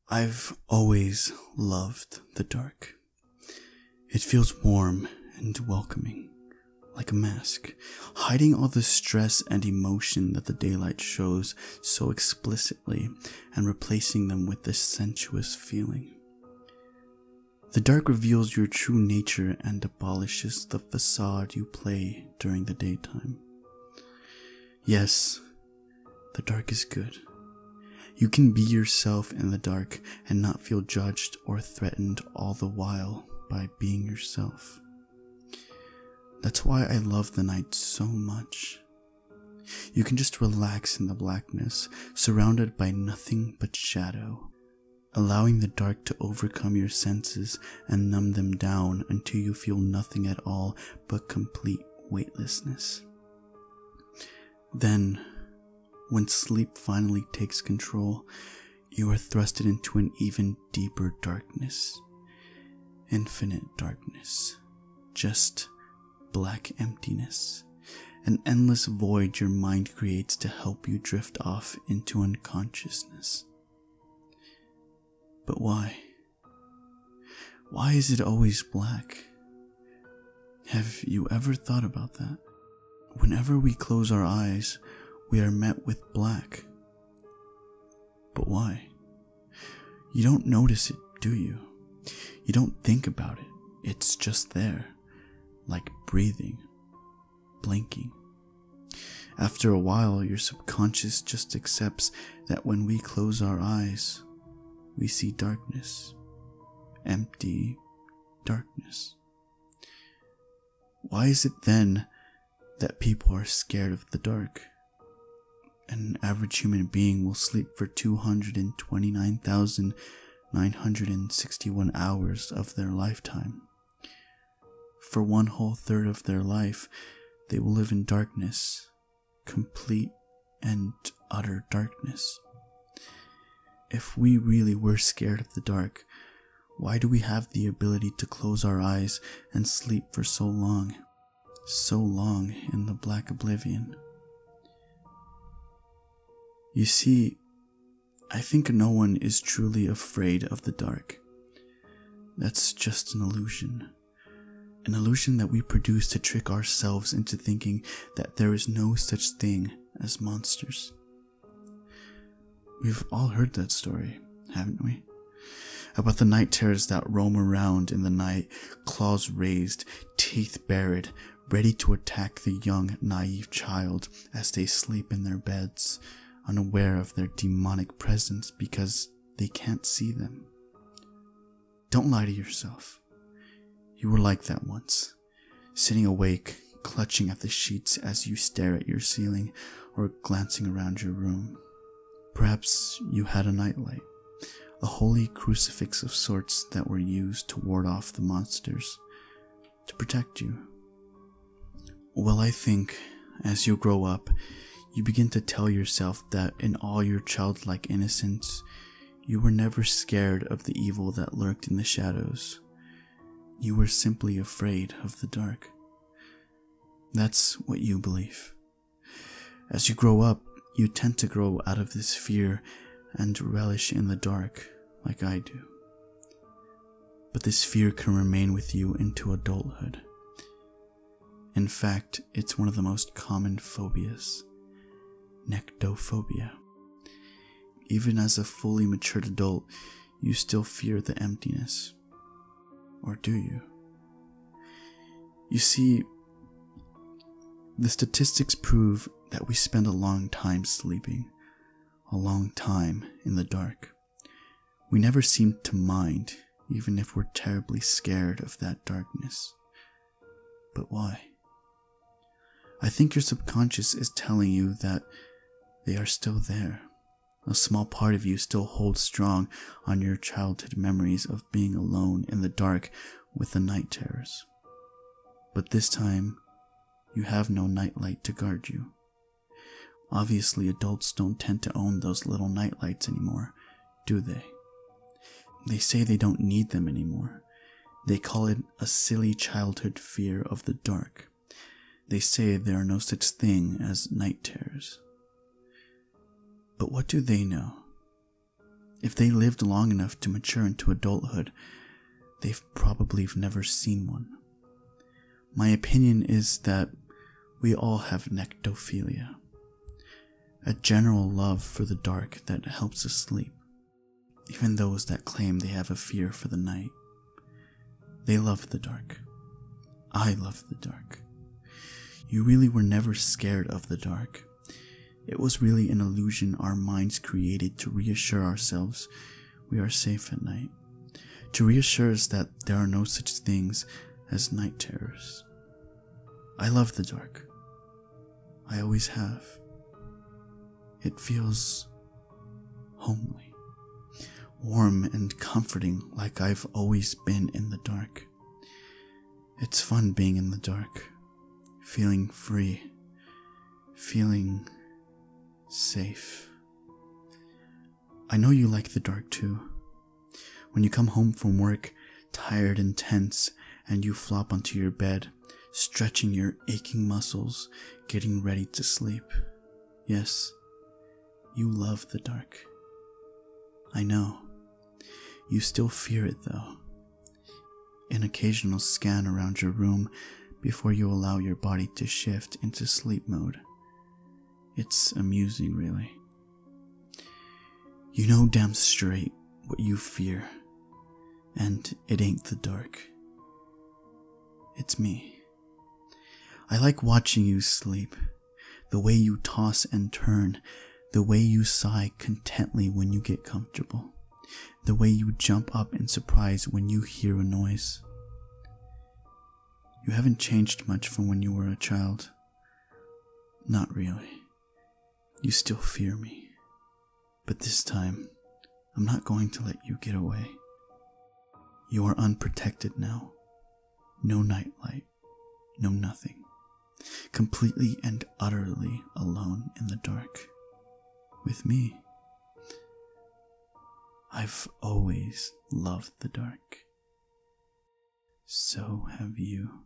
I've always loved the dark. It feels warm and welcoming, like a mask, hiding all the stress and emotion that the daylight shows so explicitly and replacing them with this sensuous feeling. The dark reveals your true nature and abolishes the facade you play during the daytime. Yes, the dark is good. You can be yourself in the dark and not feel judged or threatened all the while by being yourself. That's why I love the night so much. You can just relax in the blackness, surrounded by nothing but shadow, allowing the dark to overcome your senses and numb them down until you feel nothing at all but complete weightlessness. Then, when sleep finally takes control, you are thrusted into an even deeper darkness. Infinite darkness. Just black emptiness. An endless void your mind creates to help you drift off into unconsciousness. But why? Why is it always black? Have you ever thought about that? Whenever we close our eyes, we are met with black. But why? You don't notice it, do you? You don't think about it. It's just there, like breathing, blinking. After a while, your subconscious just accepts that when we close our eyes, we see darkness. Empty darkness. Why is it then that people are scared of the dark? An average human being will sleep for 229,961 hours of their lifetime. For 1/3 of their life, they will live in darkness, complete and utter darkness. If we really were scared of the dark, why do we have the ability to close our eyes and sleep for so long in the black oblivion? You see, I think no one is truly afraid of the dark. That's just an illusion. An illusion that we produce to trick ourselves into thinking that there is no such thing as monsters. We've all heard that story, haven't we? About the night terrors that roam around in the night, claws raised, teeth bared, ready to attack the young, naive child as they sleep in their beds, unaware of their demonic presence because they can't see them. Don't lie to yourself. You were like that once, sitting awake, clutching at the sheets as you stare at your ceiling or glancing around your room. Perhaps you had a nightlight, a holy crucifix of sorts that were used to ward off the monsters, to protect you. Well, I think as you grow up, you begin to tell yourself that in all your childlike innocence, you were never scared of the evil that lurked in the shadows. You were simply afraid of the dark. That's what you believe. As you grow up, you tend to grow out of this fear and relish in the dark, like I do. But this fear can remain with you into adulthood. In fact, it's one of the most common phobias. Nyctophobia. Even as a fully matured adult, you still fear the emptiness. Or do you? You see, the statistics prove that we spend a long time sleeping, a long time in the dark. We never seem to mind, even if we're terribly scared of that darkness. But why? I think your subconscious is telling you that they are still there. A small part of you still holds strong on your childhood memories of being alone in the dark with the night terrors. But this time, you have no nightlight to guard you. Obviously, adults don't tend to own those little nightlights anymore, do they? They say they don't need them anymore. They call it a silly childhood fear of the dark. They say there are no such thing as night terrors. But what do they know? If they lived long enough to mature into adulthood, they've probably never seen one. My opinion is that we all have Nyctophilia, a general love for the dark that helps us sleep. Even those that claim they have a fear for the night. They love the dark. I love the dark. You really were never scared of the dark. It was really an illusion our minds created to reassure ourselves we are safe at night. To reassure us that there are no such things as night terrors. I love the dark. I always have. It feels homely, warm and comforting, like I've always been in the dark. It's fun being in the dark, feeling free, feeling safe. I know you like the dark too. When you come home from work, tired and tense, and you flop onto your bed, stretching your aching muscles, getting ready to sleep. Yes, you love the dark. I know. You still fear it though. An occasional scan around your room before you allow your body to shift into sleep mode. It's amusing, really. You know damn straight what you fear, and it ain't the dark. It's me. I like watching you sleep, the way you toss and turn, the way you sigh contently when you get comfortable, the way you jump up in surprise when you hear a noise. You haven't changed much from when you were a child. Not really. You still fear me. But this time, I'm not going to let you get away. You are unprotected now. No nightlight. No nothing. Completely and utterly alone in the dark. With me. I've always loved the dark. So have you.